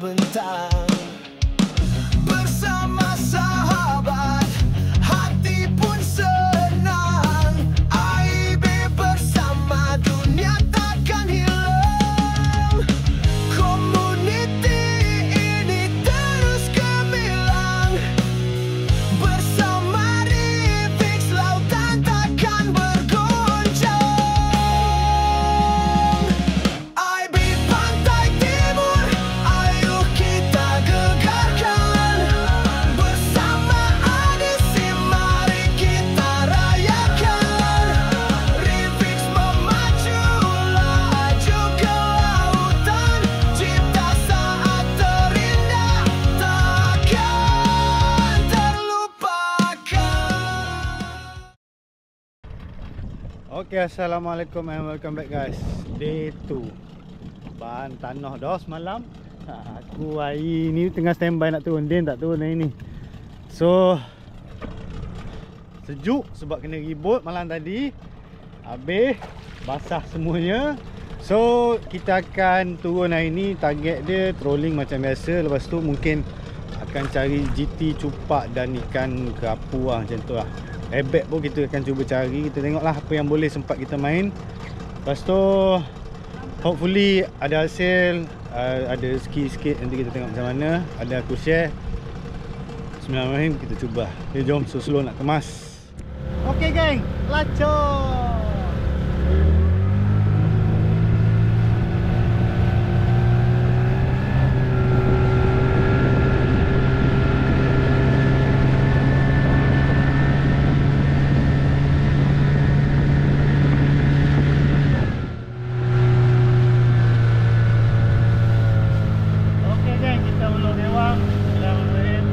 terbentang. Bersama sahabat, hati pun senang. AIB bersama, dunia takkan hilang. Komuniti ini terus gemilang. Bersama Rivix, lautan takkan bergoncang. AIB Pantai Timur, ayo kita gegarkan. Bersama Adisi, mari kita rayakan. Rivix memacu, laju ke lautan. Cipta saat terindah, takkan terlupakan. Okay, assalamualaikum and welcome back guys. Day 2 bahan tanah dah semalam. Aku hari ni tengah standby nak turun. Din tak turun hari ni. So sejuk sebab kena ribut malam tadi. Habis basah semuanya. So kita akan turun hari ni. Target dia trolling macam biasa. Lepas tu mungkin akan cari GT cupak dan ikan kerapu lah, macam tu lah. Rabbit pun kita akan cuba cari. Kita tengoklah apa yang boleh sempat kita main. Lepas tu hopefully ada hasil, ada rezeki sikit. Nanti kita tengok macam mana. Ada aku share. Bismillahirrahmanirrahim, kita cuba. Okay, jom slow nak kemas. Okay geng, lacor. Okay geng, kita ulur dewang. Bismillahirrahmanirrahim.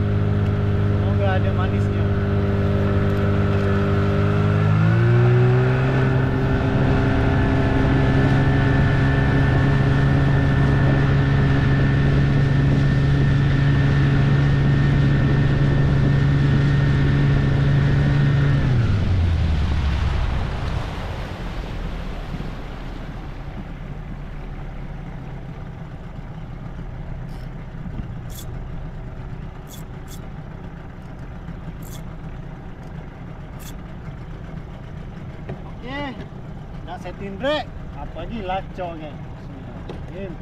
Semoga ada manisnya. Okay, nak setting brake. Apa lagi lacor kan. Bismillahirrahmanirrahim.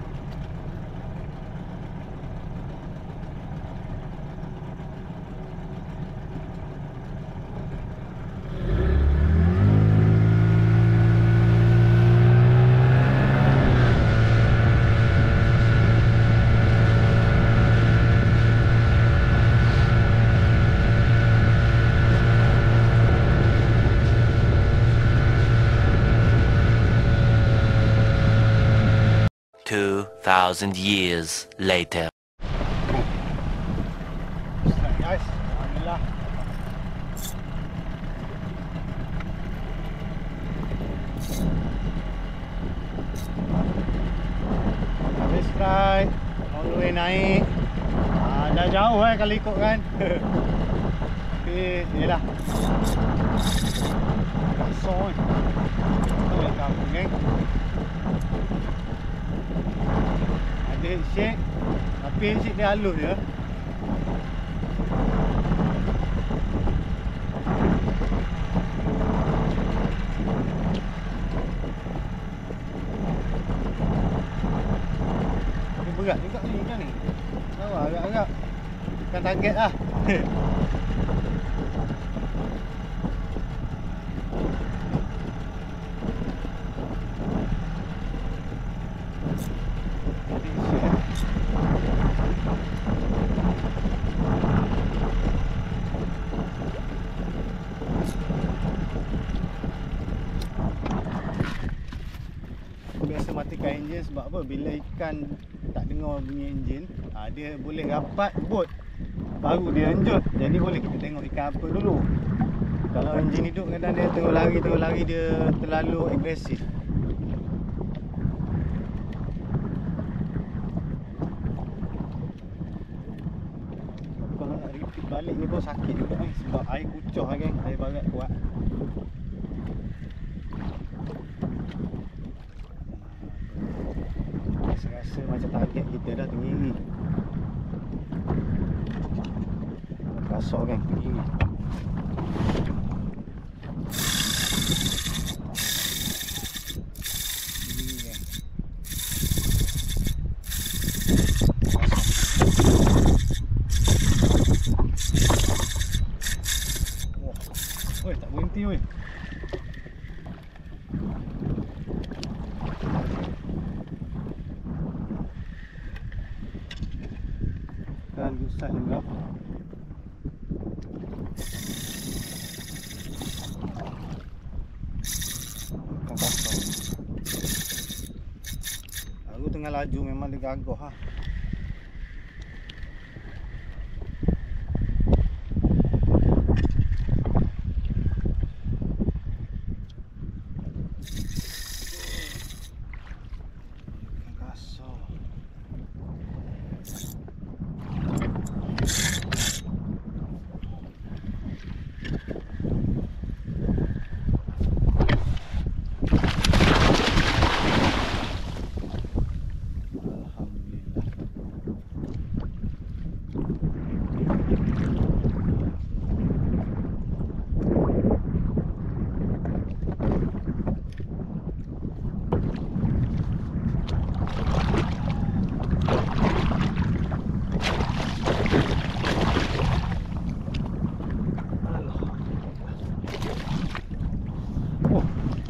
Thousand years later. Guys, alhamdulillah. Habis ride, all the way naik. Dah jauh kalau ikut kan. Tapi yelah, kasar tu yang kampung geng. Ada shake, tapi shake dia halus je. Dia berat juga ni kan ni. Awak agak-agak bukan target lah. Biasa matikan enjin sebab apa? Bila ikan tak dengar bunyi enjin, dia boleh rapat bot baru dia lanjut. Jadi boleh kita tengok ikan apa dulu. Kalau enjin hidup kadang dia terus lari dia terlalu agresif. Kalau nak repeat balik ni pun sakit juga sebab air kucur kan, air barat kuat. Rasa macam target kita dah tinggi ni. gosok kan. Ini. Oi, tak berhenti oi. Kan susah juga. Kan kosong. Aku tengah laju memang dia gagah ha.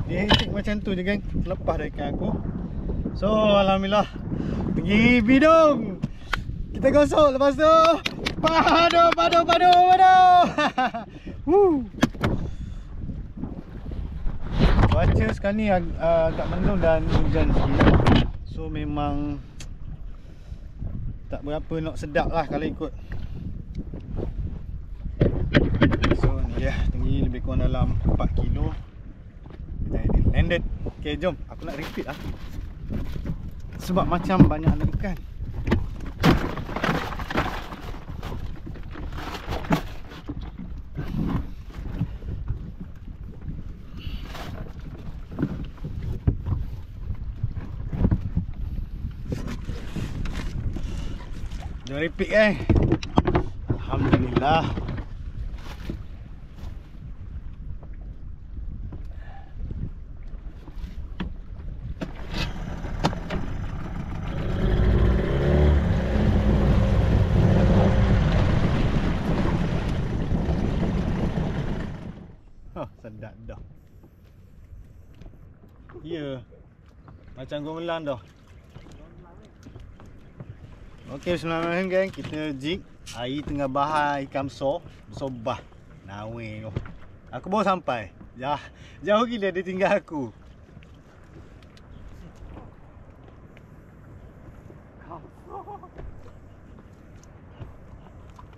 Dia hectic macam tu je geng. Lepas dari ikan aku. So alhamdulillah pergi bidung. Kita gosok lepas tu padu. Cuaca sekarang ni agak mendung dan hujan sikit. So memang tak berapa nak sedap lah kalau ikut. So ni dia, tinggi lebih kurang dalam 4 kilo. Kita jadi landed. Okay, jom aku nak repeat lah. Sebab macam banyak ada ikan. Jom repeat Alhamdulillah. Sedap dah. Ya. Macam gomelan dah. Okey, bismillahirrahmanirrahim geng. Kita jig air tengah bahar ikan besar, bersobah. Nawe tu. Aku baru sampai. Jauh gila dia tinggal aku.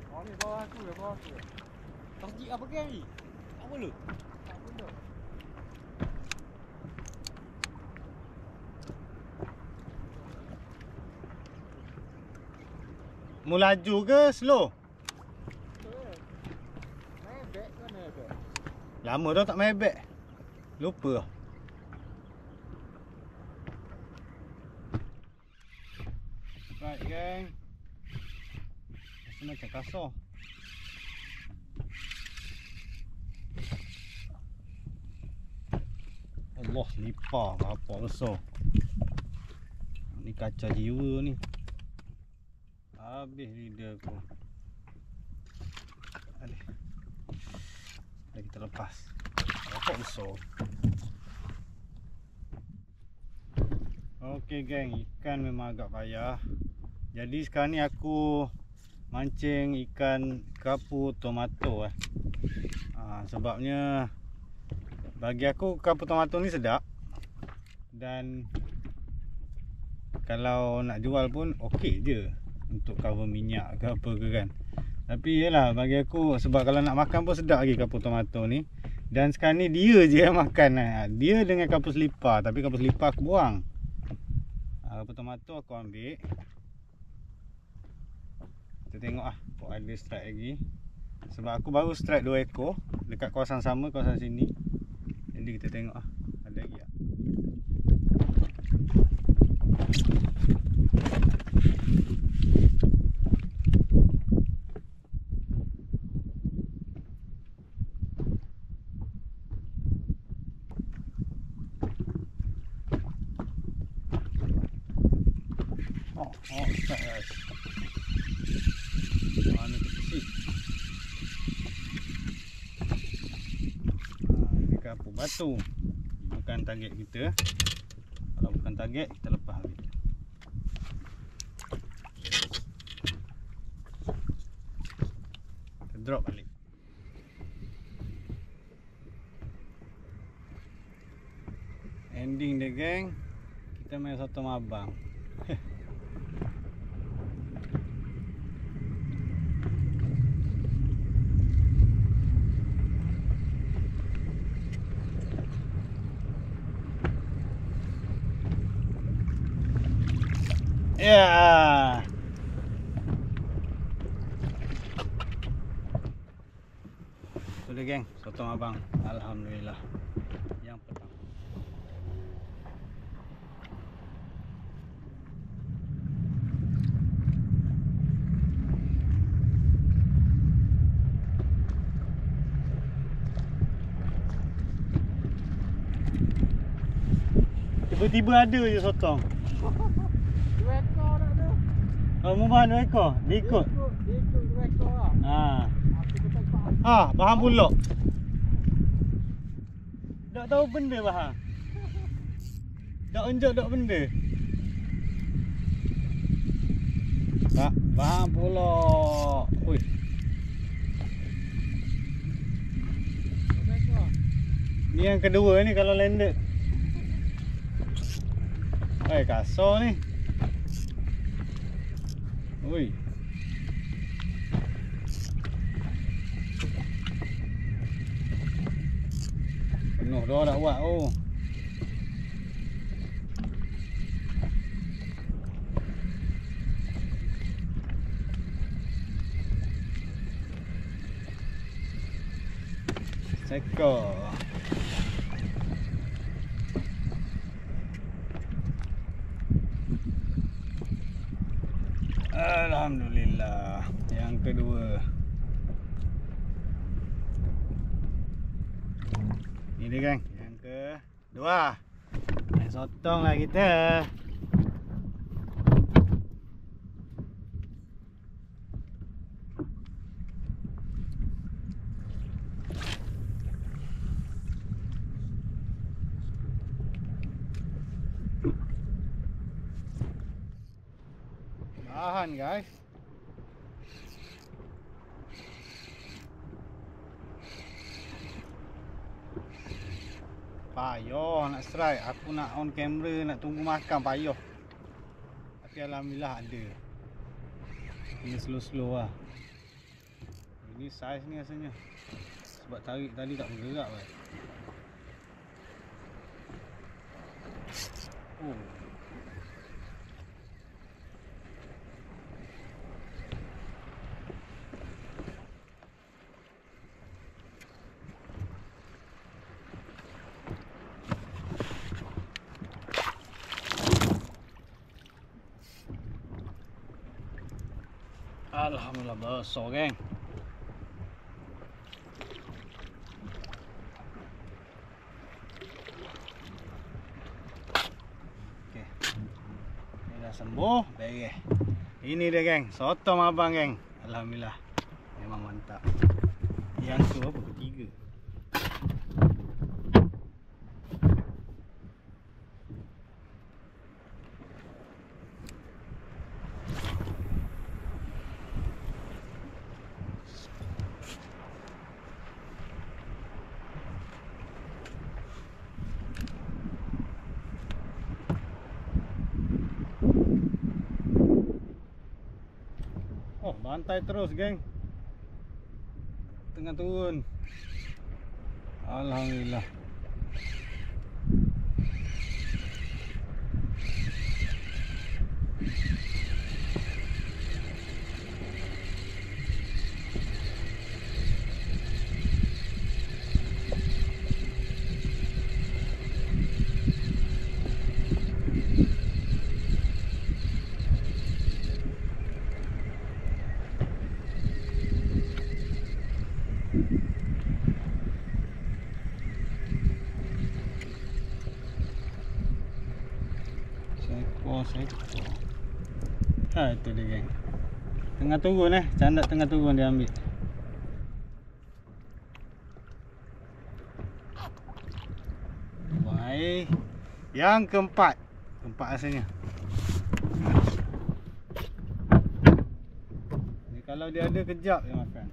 Oh ni bawah aku. Tak jig apa geng ni? Apa lu? Tak benda. Mu laju ke slow? Mebek ke mebek? Lama dah tak mebek. Lupa dah. Right geng. Rasa macam kasar. Allah, lipar apa besar. Ni kaca jiwa ni. Habis lidah aku. Aduh. Dah kita lepas. Apa besar. Okey geng, ikan memang agak payah. Jadi sekarang ni aku mancing ikan kerapu tomato sebabnya bagi aku kerapu tomato ni sedap. Dan kalau nak jual pun okey je untuk cover minyak ke apa ke kan. Tapi yelah bagi aku, sebab kalau nak makan pun sedap lagi kerapu tomato ni. Dan sekarang ni dia je yang makan dia dengan kerapu selipar. Tapi kerapu selipar aku buang. Kerapu tomato aku ambil. Kita tengok kok ada strike lagi. Sebab aku baru strike 2 ekor dekat kawasan sama, kawasan sini. Jadi kita tengok ada lagi tak. Oh, guys. Mana kecil. Ini kapur batu. Bukan target kita. Kalau bukan target, kita lepas habis. Kita drop balik. Ending dia geng, kita main sotong abang. Ya. Sudah geng, sotong abang. Alhamdulillah. Yang pertama. Tiba-tiba ada je sotong. 2 ekor nak ada. Oh, mubah 2 ekor. Dia ikut. Dia ikut 2 ekor lah. Aku tetap tak. Bahan bulok. Tak tahu benda bahan. Tak unjuk tak benda. Tak, bahan bulok. Ui. 2 ekor. Ni yang kedua ni kalau landed. Kasar ni. Ui. Penuh dah nak buat. Oh. Sekor. Alhamdulillah. Yang kedua. Ni dia gang. Yang kedua. Main sotong lah kita. Tahan guys. Payah nak strike. Aku nak on camera, nak tunggu makan payah. Tapi alhamdulillah ada. Ini slow-slow lah. Ini saiz ni rasanya. Sebab tarik tadi tak bergerak lah. Oh. Alhamdulillah besar geng. Okey. Ini dah sembuh, beres. Ini dia geng, sotong abang geng. Alhamdulillah. Memang mantap. Yang tu apa? Ketiga. Oh, bantai terus geng. Tengah turun. Alhamdulillah. Sekor. Ha, itu dia geng. Tengah turun candak tengah turun dia ambil. Baik. Yang keempat. Keempat rasanya. Ni kalau dia ada kejap dia makan.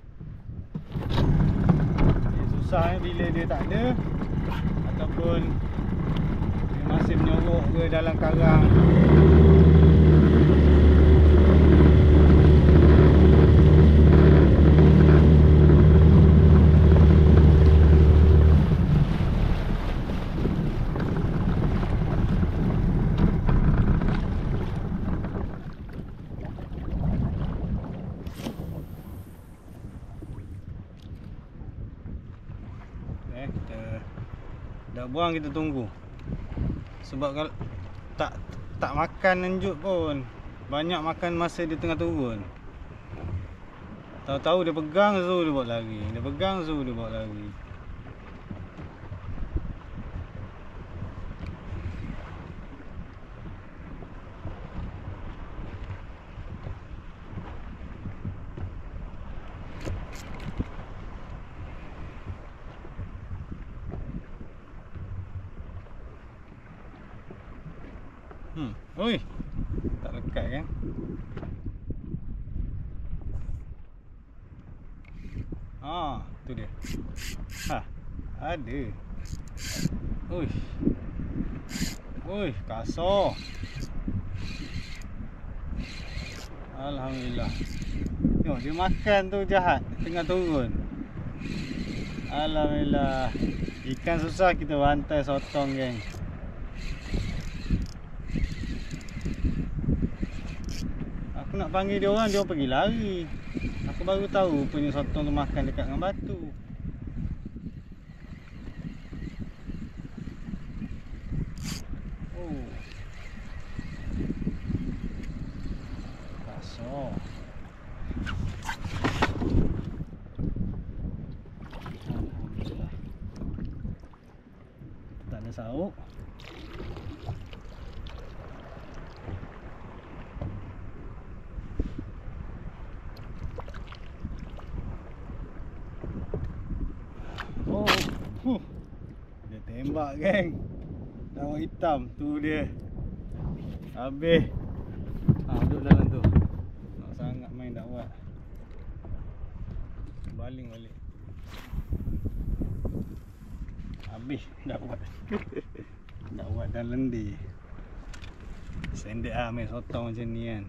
Dia susah bila dia tak ada ataupun dia masih menyorok ke dalam karang. Kita dah buang, kita tunggu. Sebab kalau tak makan lanjut pun, banyak makan masa dia tengah turun. Tahu-tahu dia pegang Zul dia bawa lari. Dia pegang Zul dia bawa lari. Oi. Tak lekat kan? Tu dia. Ada. Oi, kasar. Alhamdulillah. Tengok dia makan tu jahat, tengah turun. Alhamdulillah. Ikan susah kita bantai sotong geng. Aku nak panggil dia orang pergi lari. Aku baru tahu punya sotong tu makan dekat dengan batu. Oh. Kasar. Alhamdulillah. Tak ada sauk. Dia tembak geng. Daun hitam tu dia. Habis. Duduk dalam tu. Nak sangat main dakwat. Baling balik. Habis dakwat. Dakwat dan lendir. Sendek main sotong macam ni kan.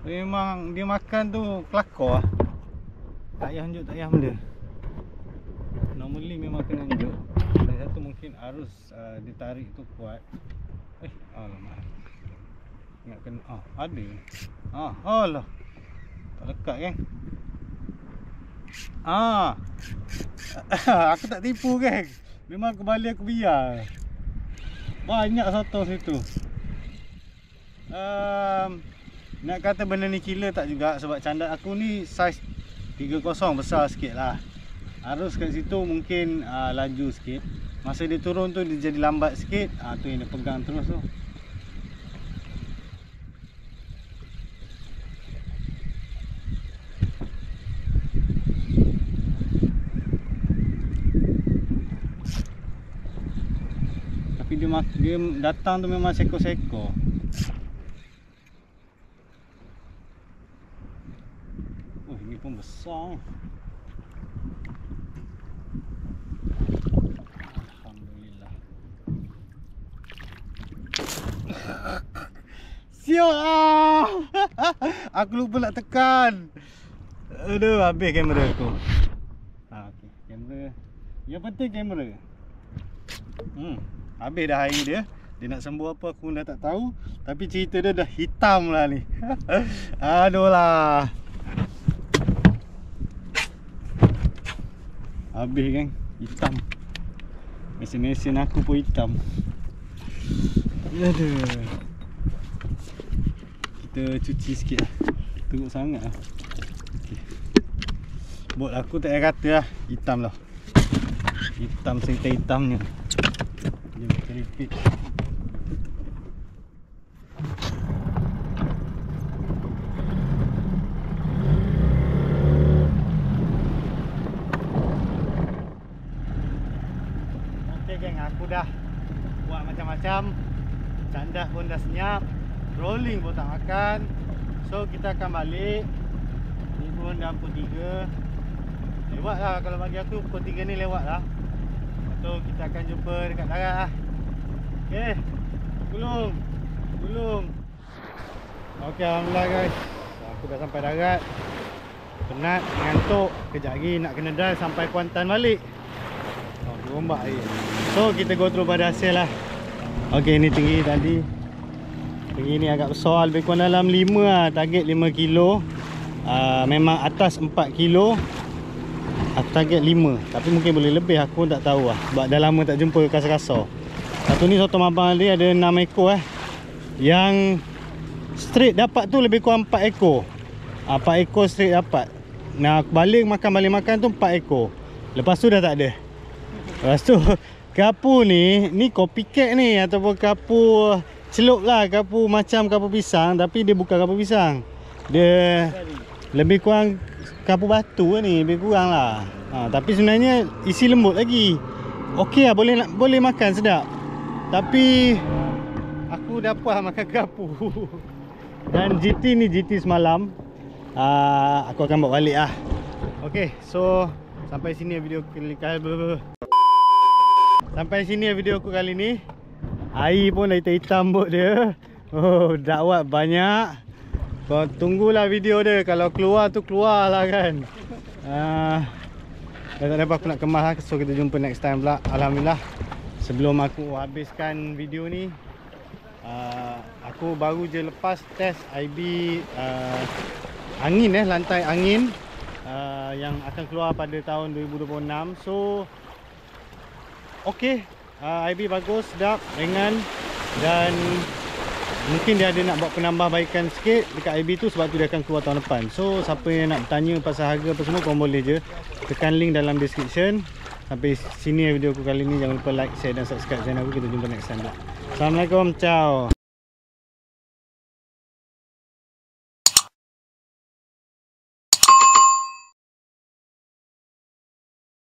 Memang dia makan tu kelakar lah. Tak payah anjuk, tak payah benda. Normally memang kena anjuk. Dan satu mungkin arus dia tarik tu kuat. Alamak. Ingat kena, ada. Alah. Tak lekat kan. Aku tak tipu kan. Memang aku balik aku biar. Banyak sotong situ. Nak kata benda ni killer tak juga, sebab candat aku ni saiz 30 besar sikit lah. Arus kat situ mungkin laju sikit. Masa dia turun tu dia jadi lambat sikit. Tu yang dia pegang terus tu. Tapi dia datang tu memang seko-seko. Ini pun besar. Alhamdulillah. Siap. Aku lupa nak tekan. Aduh, habis kamera aku. Okey, kamera. Yang penting kamera. Habis dah air dia. Dia nak sembuh apa aku dah tak tahu. Tapi cerita dia dah hitam lah ni. Aduh lah. Habis kan, hitam. Mesin-mesin aku pun hitam. Aduh. Kita cuci sikit lah. Teruk sangat lah. Okay. Bot aku tak payah kata lah. Hitam lah. Hitam serta hitamnya. Jom kita repeat. Okay geng, aku dah buat macam-macam. Candas pun dah senyap, rolling pun tak makan. So kita akan balik. Ni pun dah pukul 3. Lewat lah, kalau bagi aku pukul 3 ni lewat lah. So kita akan jumpa dekat darat lah. Okay, gulung. Okay, alhamdulillah guys, aku dah sampai darat. Penat, ngantuk. Kejap lagi nak kena drive sampai Kuantan balik. Rombak lagi. So kita go through pada hasil lah. Okay, ni tinggi tadi. Tinggi ni agak besar, lebih kurang dalam 5 lah. Target 5 kilo. Memang atas 4 kilo. Aku target 5. Tapi mungkin boleh lebih, aku pun tak tahu lah. Sebab dah lama tak jumpa kasar-kasar. Satu ni sotong abang dia ada 6 ekor Yang straight dapat tu lebih kurang 4 ekor. 4 ekor straight dapat. Nah, balik makan tu 4 ekor. Lepas tu dah tak ada. Lepas tu kapu ni copycat ni, ataupun kapu celup lah. Kapu macam kapu pisang, tapi dia bukan kapu pisang. Dia lebih kurang kapu batu ni, lebih kurang lah. Tapi sebenarnya isi lembut lagi. Okey lah, boleh makan sedap. Tapi aku dah puas makan kapu. Dan GT ni GT semalam. Aku akan bawa balik lah. Okey, so sampai sini video kali ni. Air pun dah hitam-hitam bot dia. Oh, dakwat banyak. Kau tunggulah video dia. Kalau keluar tu keluar lah kan. Dah tak ada apa aku nak kemas lah. So kita jumpa next time pula. Alhamdulillah, sebelum aku habiskan video ni, aku baru je lepas test IB angin lantai angin yang akan keluar pada tahun 2026. So okey, IB bagus, sedap, ringan. Dan mungkin dia ada nak buat penambahbaikan sikit dekat IB tu, sebab tu dia akan keluar tahun depan. So siapa yang nak bertanya pasal harga apa semua, korang boleh je tekan link dalam description. Sampai sini video aku kali ni. Jangan lupa like, share dan subscribe channel aku. Kita jumpa next time. Assalamualaikum, ciao.